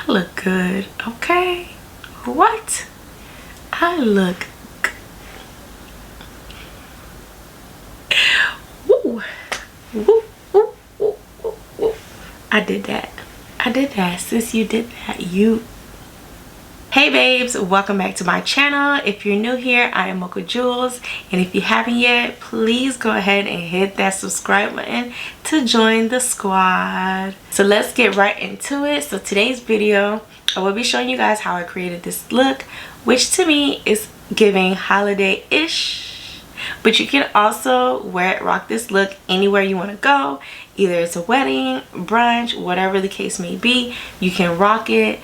look good, okay? What? I look woo. Woo, woo, woo, woo, woo. I did that. Since you did that, you. Hey babes, welcome back to my channel. If you're new here, I am Mocha Jules, and if you haven't yet, please go ahead and hit that subscribe button to join the squad. So let's get right into it. So today's video, I will be showing you guys how I created this look, which to me is giving holiday-ish, but you can also rock this look anywhere you want to go. Either it's a wedding, brunch, whatever the case may be, you can rock it.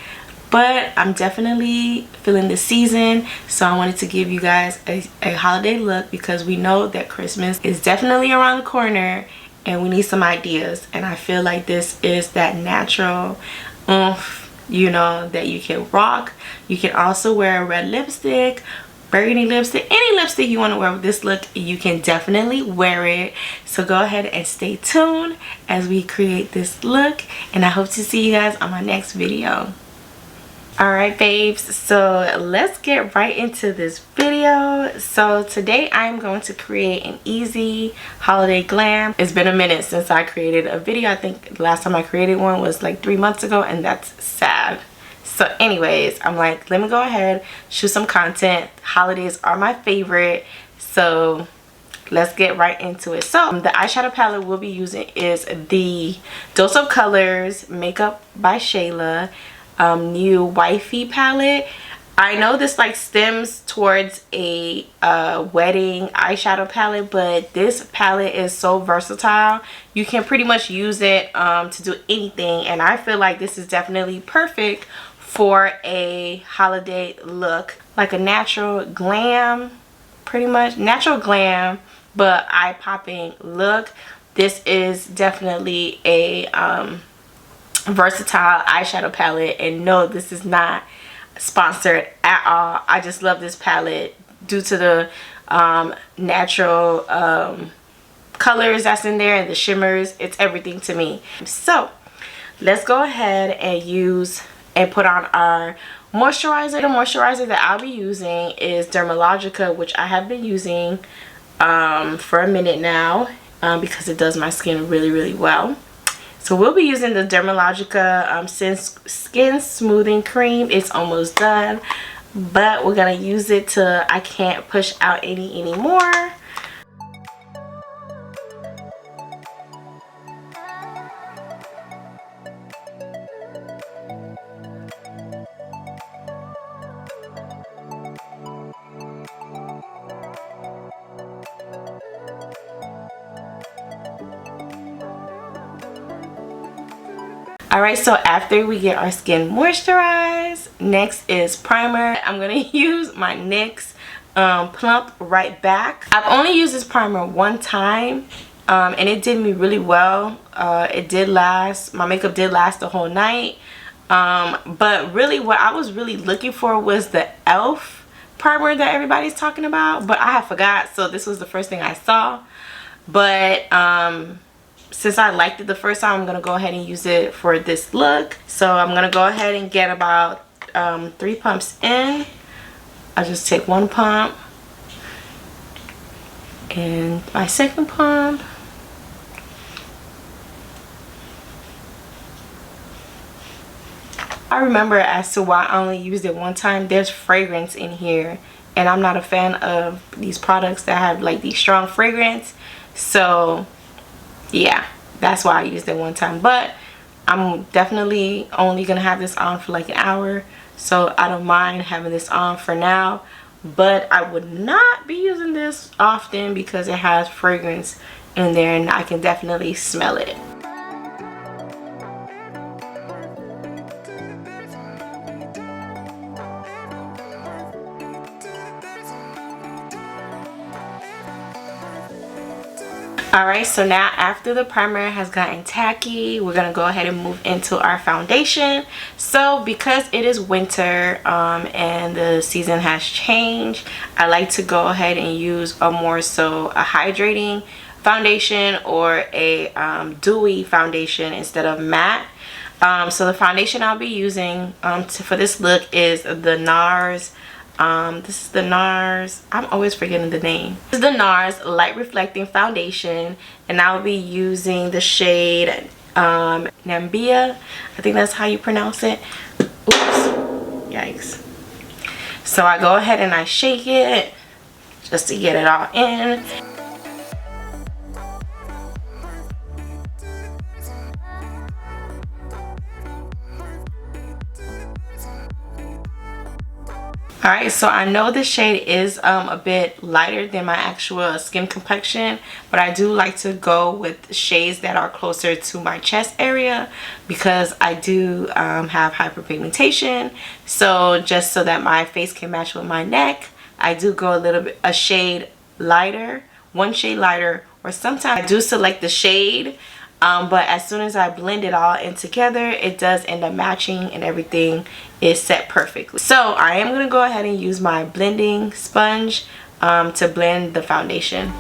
But I'm definitely feeling the season, so I wanted to give you guys a holiday look because we know that Christmas is definitely around the corner and we need some ideas. And I feel like this is that natural you know, that you can rock. You can also wear a red lipstick, burgundy lipstick, any lipstick you want to wear with this look, you can definitely wear it. So go ahead and stay tuned as we create this look, and I hope to see you guys on my next video. Alright babes, so let's get right into this video. So today I'm going to create an easy holiday glam. It's been a minute since I created a video. I think the last time I created one was like 3 months ago, and that's sad. So anyways, I'm like, let me go ahead, shoot some content. Holidays are my favorite, so let's get right into it. So the eyeshadow palette we'll be using is the Dose of Colors Makeup by Shayla new Wifey palette. I know this like stems towards a wedding eyeshadow palette, but this palette is so versatile. You can pretty much use it to do anything, and I feel like this is definitely perfect for a holiday look, like a natural glam, pretty much natural glam but eye-popping look. This is definitely a versatile eyeshadow palette, and no, this is not sponsored at all. I just love this palette due to the natural colors that's in there and the shimmers. It's everything to me. So let's go ahead and use and put on our moisturizer. The moisturizer that I'll be using is Dermalogica, which I have been using for a minute now because it does my skin really well. So we'll be using the Dermalogica Skin Smoothing Cream. It's almost done, but we're gonna use it till I can't push out any anymore. Alright, so after we get our skin moisturized, next is primer. I'm going to use my NYX Plump Right Back. I've only used this primer one time, and it did me really well. It did last. My makeup did last the whole night. But really what I was really looking for was the e.l.f. primer that everybody's talking about. But I had forgot, so this was the first thing I saw. But since I liked it the first time, I'm going to go ahead and use it for this look. So I'm going to go ahead and get about 3 pumps in. I'll just take 1 pump and my second pump. I remember as to why I only used it one time. There's fragrance in here, and I'm not a fan of these products that have like these strong fragrance. So yeah, that's why I used it one time, but I'm definitely only gonna have this on for like an hour, so I don't mind having this on for now. But I would not be using this often because it has fragrance in there and I can definitely smell it. Alright, so now after the primer has gotten tacky, we're going to go ahead and move into our foundation. So because it is winter and the season has changed, I like to go ahead and use a hydrating foundation or a dewy foundation instead of matte. So the foundation I'll be using for this look is the NARS. This is the NARS. I'm always forgetting the name. This is the NARS Light Reflecting Foundation, and I'll be using the shade Nambia. I think that's how you pronounce it. Oops. Yikes. So I go ahead and I shake it just to get it all in. Alright, so I know this shade is a bit lighter than my actual skin complexion, but I do like to go with shades that are closer to my chest area because I do have hyperpigmentation. So just so that my face can match with my neck, I do go a shade lighter, one shade lighter, or sometimes I do select the shade. But as soon as I blend it all in together, it does end up matching and everything is set perfectly. So I am going to go ahead and use my blending sponge to blend the foundation.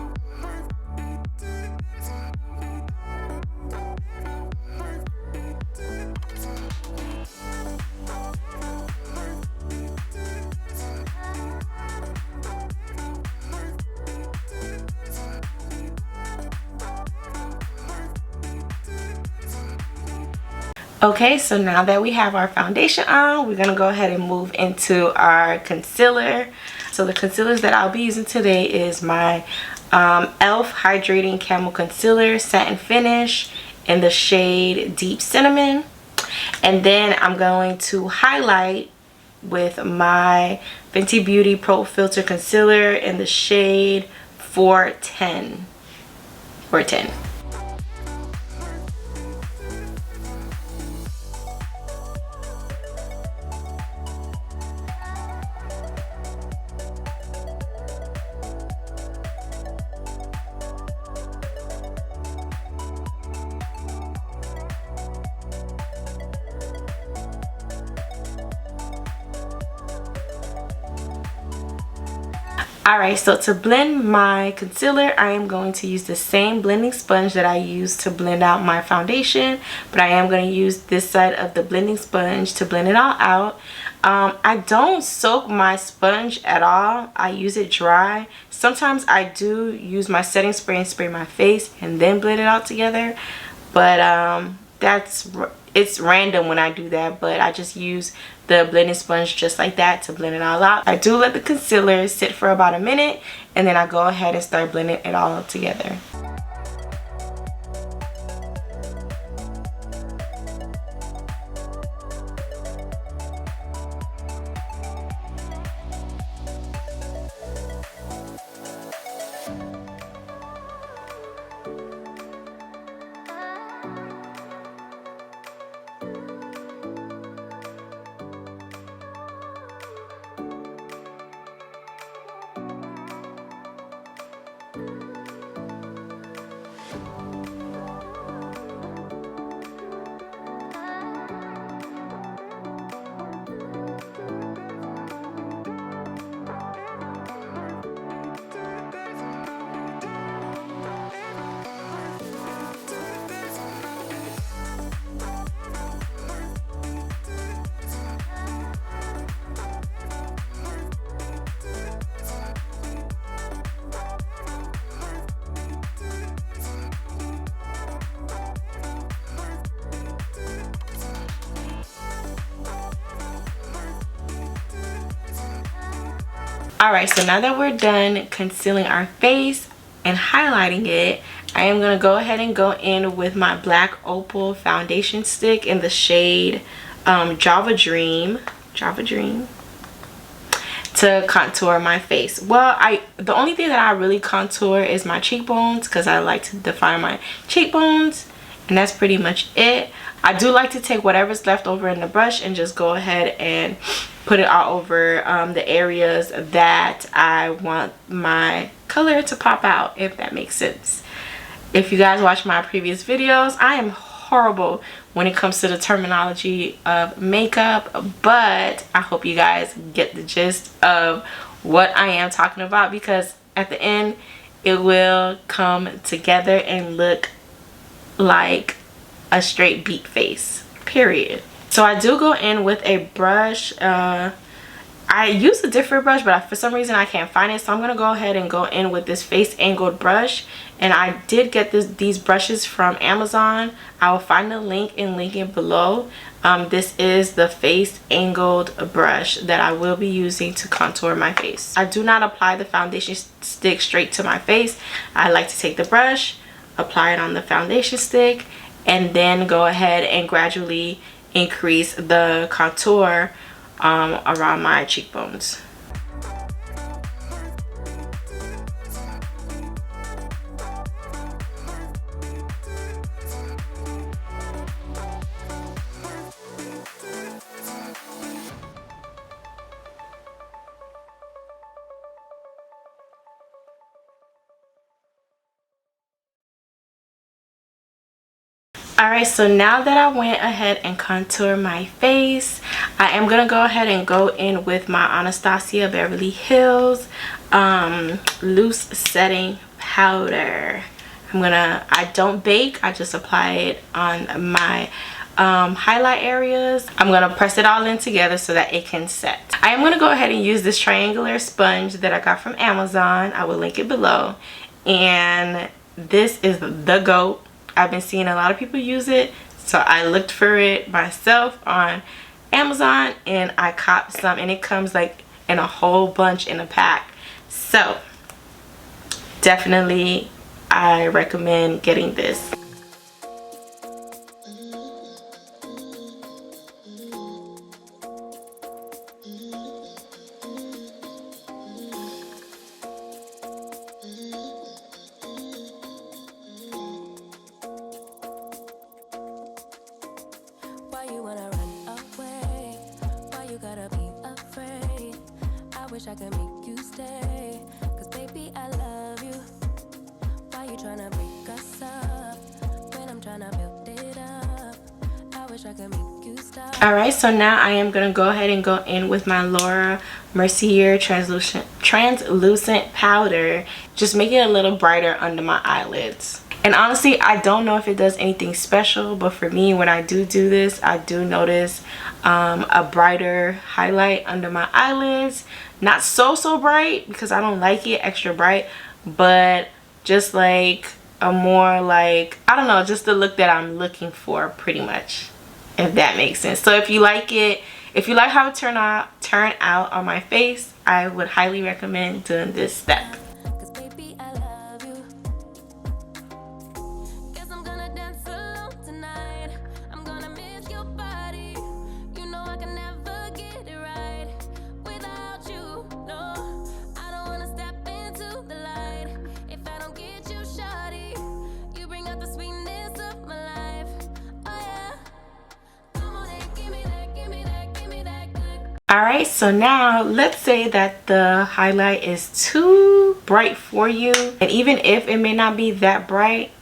Okay, so now that we have our foundation on, we're going to go ahead and move into our concealer. So the concealers that I'll be using today is my e.l.f. Hydrating Camo Concealer Satin Finish in the shade Deep Cinnamon. And then I'm going to highlight with my Fenty Beauty Pro Filt'r Concealer in the shade 410. 410. Alright, so to blend my concealer, I am going to use the same blending sponge that I used to blend out my foundation, but I am going to use this side of the blending sponge to blend it all out. I don't soak my sponge at all. I use it dry. Sometimes I do use my setting spray and spray my face and then blend it out together, but it's random when I do that, but I just use the blending sponge just like that to blend it all out. I do let the concealer sit for about a minute and then I go ahead and start blending it all together. Alright, so now that we're done concealing our face and highlighting it, I am going to go ahead and go in with my Black Opal foundation stick in the shade Java Dream to contour my face. Well, the only thing that I really contour is my cheekbones because I like to define my cheekbones, and that's pretty much it. I do like to take whatever's left over in the brush and just go ahead and put it all over the areas that I want my color to pop out, if that makes sense. If you guys watch my previous videos, I am horrible when it comes to the terminology of makeup, but I hope you guys get the gist of what I am talking about, because at the end it will come together and look like a straight beat face. period. So I do go in with a brush. I use a different brush, but for some reason I can't find it, so I'm gonna go ahead and go in with this face angled brush. And I did get these brushes from Amazon. I will find the link and link it below. This is the face angled brush that I will be using to contour my face. I do not apply the foundation stick straight to my face. I like to take the brush, apply it on the foundation stick, and then go ahead and gradually increase the contour around my cheekbones. Alright, so now that I went ahead and contour my face, I am going to go ahead and go in with my Anastasia Beverly Hills loose setting powder. I don't bake, I just apply it on my highlight areas. I'm going to press it all in together so that it can set. I am going to go ahead and use this triangular sponge that I got from Amazon. I will link it below. And this is the GOAT. I've been seeing a lot of people use it, so I looked for it myself on Amazon and I copped some, and it comes like in a whole bunch in a pack. So definitely I recommend getting this. Wish I could make you stay, 'cause baby I love you. Why you tryna break us up when I'm tryna build it up? I wish I could make you stop. Alright, so now I am gonna go ahead and go in with my Laura Mercier translucent powder. Just make it a little brighter under my eyelids. And honestly, I don't know if it does anything special, but for me, when I do this, I do notice a brighter highlight under my eyelids. Not so bright, because I don't like it extra bright, but just like a more like, I don't know, just the look that I'm looking for, pretty much, if that makes sense. So if you like it, if you like how it turn out on my face, I would highly recommend doing this step. Alright, so now let's say that the highlight is too bright for you, and even if it may not be that bright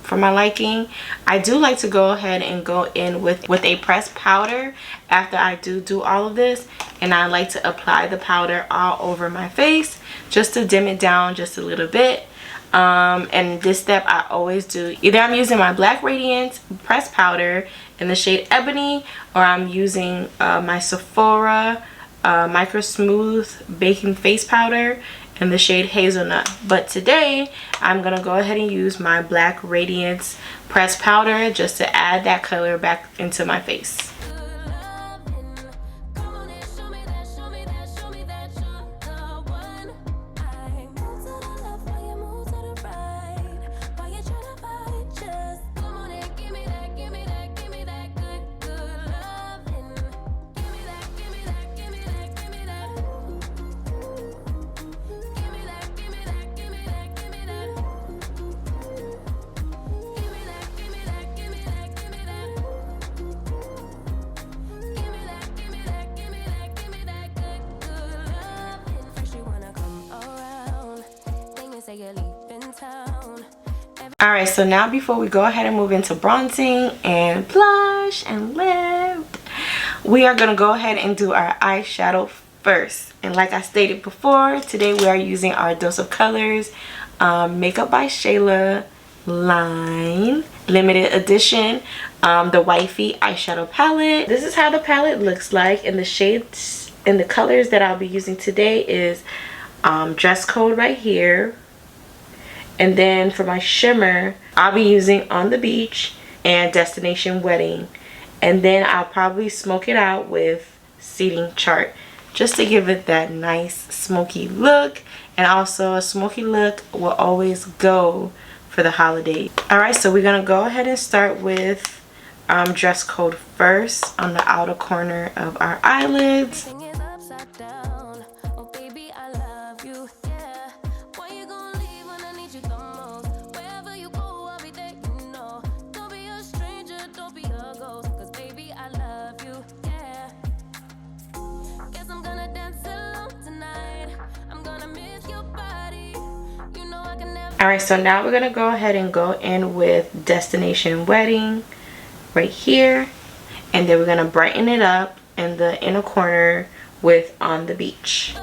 for my liking, I do like to go ahead and go in with a pressed powder after I do all of this, and I like to apply the powder all over my face just to dim it down just a little bit. And this step I always do, either I'm using my Black Radiance pressed powder in the shade Ebony, or I'm using my Sephora Micro Smooth Baking Face Powder in the shade Hazelnut. But today I'm gonna go ahead and use my Black Radiance pressed powder just to add that color back into my face. Alright, so now before we go ahead and move into bronzing and blush and lip, we are going to go ahead and do our eyeshadow first. And like I stated before, today we are using our Dose of Colors Makeup by Shayla line. limited edition, the Wifey eyeshadow palette. This is how the palette looks like, and the shades and the colors that I'll be using today is Dress Code right here, and then for my shimmer I'll be using On the Beach and Destination Wedding, and then I'll probably smoke it out with Seating Chart just to give it that nice smoky look. And also a smoky look will always go for the holiday. Alright, so we're gonna go ahead and start with Dress Code first on the outer corner of our eyelids. Alright, so now we're gonna go ahead and go in with Destination Wedding right here, and then we're gonna brighten it up in the inner corner with On the Beach.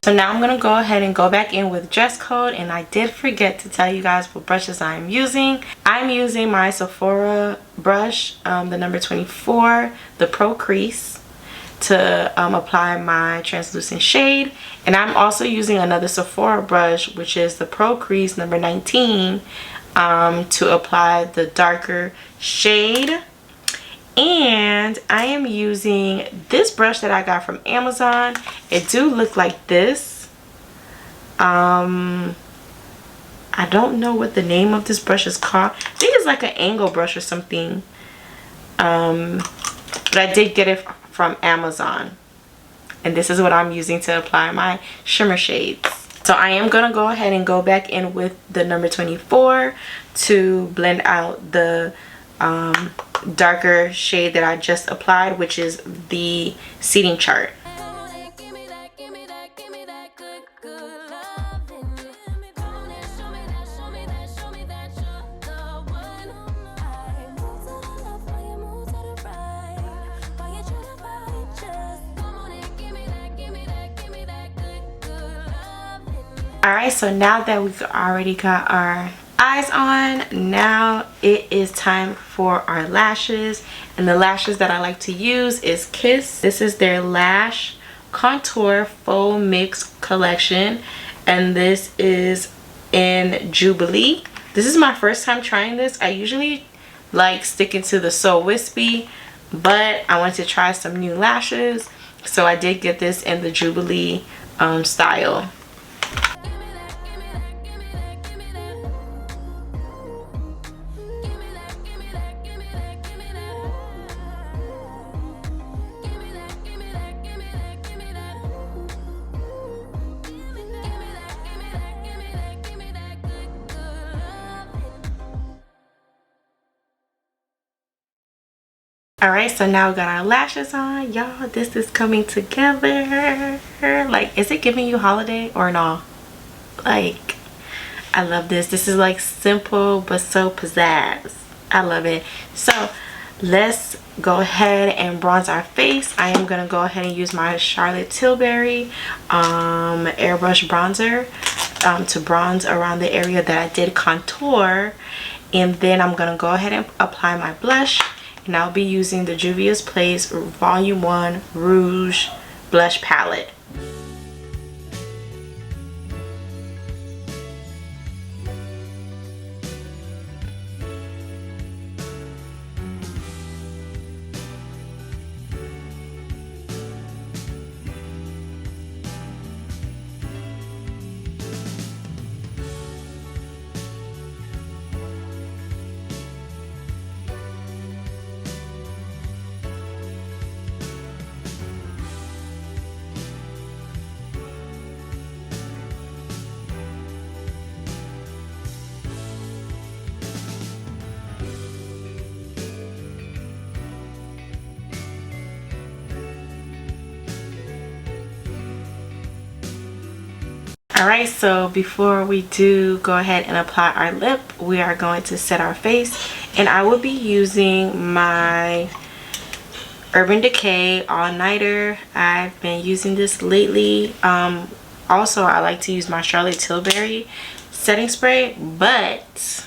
So now I'm going to go ahead and go back in with Dress Code, and I did forget to tell you guys what brushes I am using. I'm using my Sephora brush, the number 24, the Pro Crease, to apply my translucent shade. And I'm also using another Sephora brush, which is the Pro Crease number 19, to apply the darker shade. And I am using this brush that I got from Amazon. It do look like this. I don't know what the name of this brush is called. I think it's like an angle brush or something. But I did get it from Amazon. And this is what I'm using to apply my shimmer shades. So I am going to go ahead and go back in with the number 24 to blend out the darker shade that I just applied, which is the Seating Chart. Alright, so now that we've already got our eyes on, now it is time for our lashes. And the lashes that I like to use is Kiss. This is their Lash Contour Faux Mix collection, and this is in Jubilee. This is my first time trying this. I usually like sticking to the So Wispy, but I wanted to try some new lashes, so I did get this in the Jubilee style. Alright, so now we got our lashes on. Y'all, this is coming together. Like, is it giving you holiday or not? Like, I love this. This is like simple but so pizzazz. I love it. So let's go ahead and bronze our face. I am going to go ahead and use my Charlotte Tilbury airbrush bronzer to bronze around the area that I did contour. And then I'm going to go ahead and apply my blush. And and I'll be using the Juvia's Place Volume 1 Rouge Blush Palette. Alright, so before we do go ahead and apply our lip, we are going to set our face, and I will be using my Urban Decay All Nighter. I've been using this lately. Also, I like to use my Charlotte Tilbury setting spray, but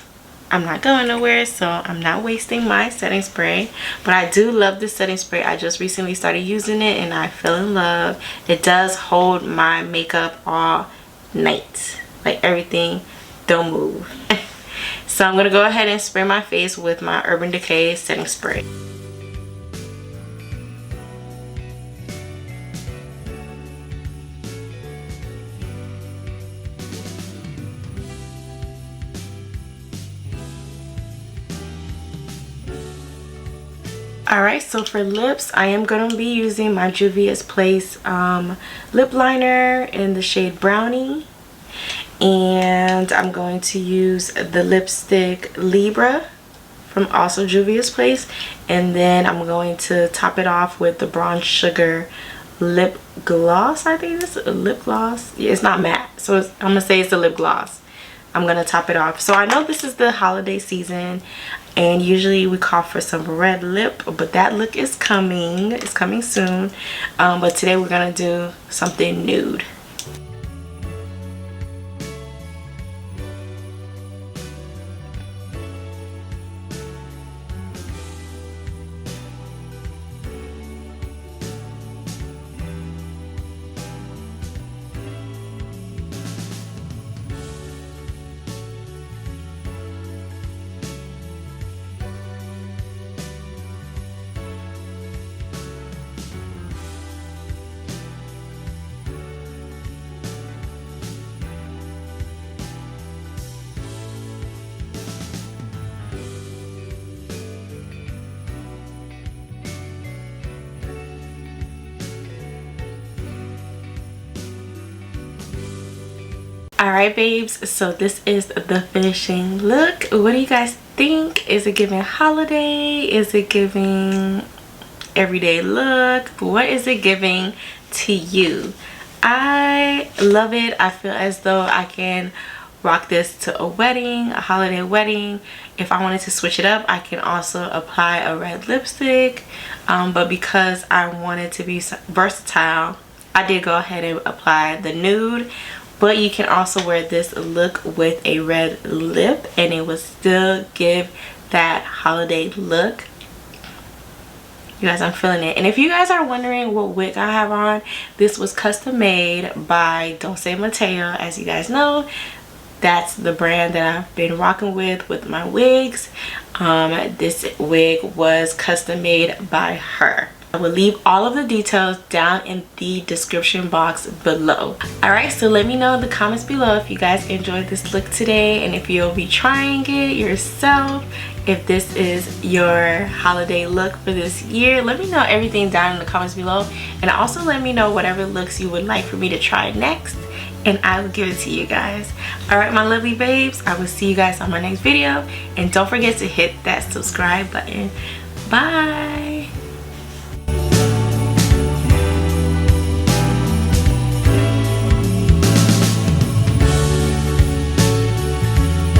I'm not going nowhere, so I'm not wasting my setting spray. But I do love this setting spray. I just recently started using it and I fell in love. It does hold my makeup all night, like everything don't move. So I'm gonna go ahead and spray my face with my Urban Decay setting spray. Alright, so for lips, I am going to be using my Juvia's Place lip liner in the shade Brownie. And I'm going to use the lipstick Libra from also Juvia's Place. And then I'm going to top it off with the Bronze Sugar lip gloss. I think it's a lip gloss. Yeah, it's not matte, so I'm going to say it's a lip gloss. I'm going to top it off. So I know this is the holiday season, and usually we call for some red lip, but that look is coming. It's coming soon. But today we're going to do something nude. Alright babes, so this is the finishing look. What do you guys think? Is it giving holiday? Is it giving everyday look? What is it giving to you? I love it. I feel as though I can rock this to a wedding, a holiday wedding. If I wanted to switch it up, I can also apply a red lipstick. But because I wanted to be versatile, I did go ahead and apply the nude. But you can also wear this look with a red lip and it will still give that holiday look. You guys, I'm feeling it. And if you guys are wondering what wig I have on, this was custom made by Don't Say Mateo. As you guys know, that's the brand that I've been rocking with my wigs. This wig was custom made by her. I will leave all of the details down in the description box below. Alright, so let me know in the comments below if you guys enjoyed this look today and if you'll be trying it yourself. If this is your holiday look for this year, let me know everything down in the comments below. And also let me know whatever looks you would like for me to try next, and I will give it to you guys. Alright my lovely babes, I will see you guys on my next video. And don't forget to hit that subscribe button. Bye.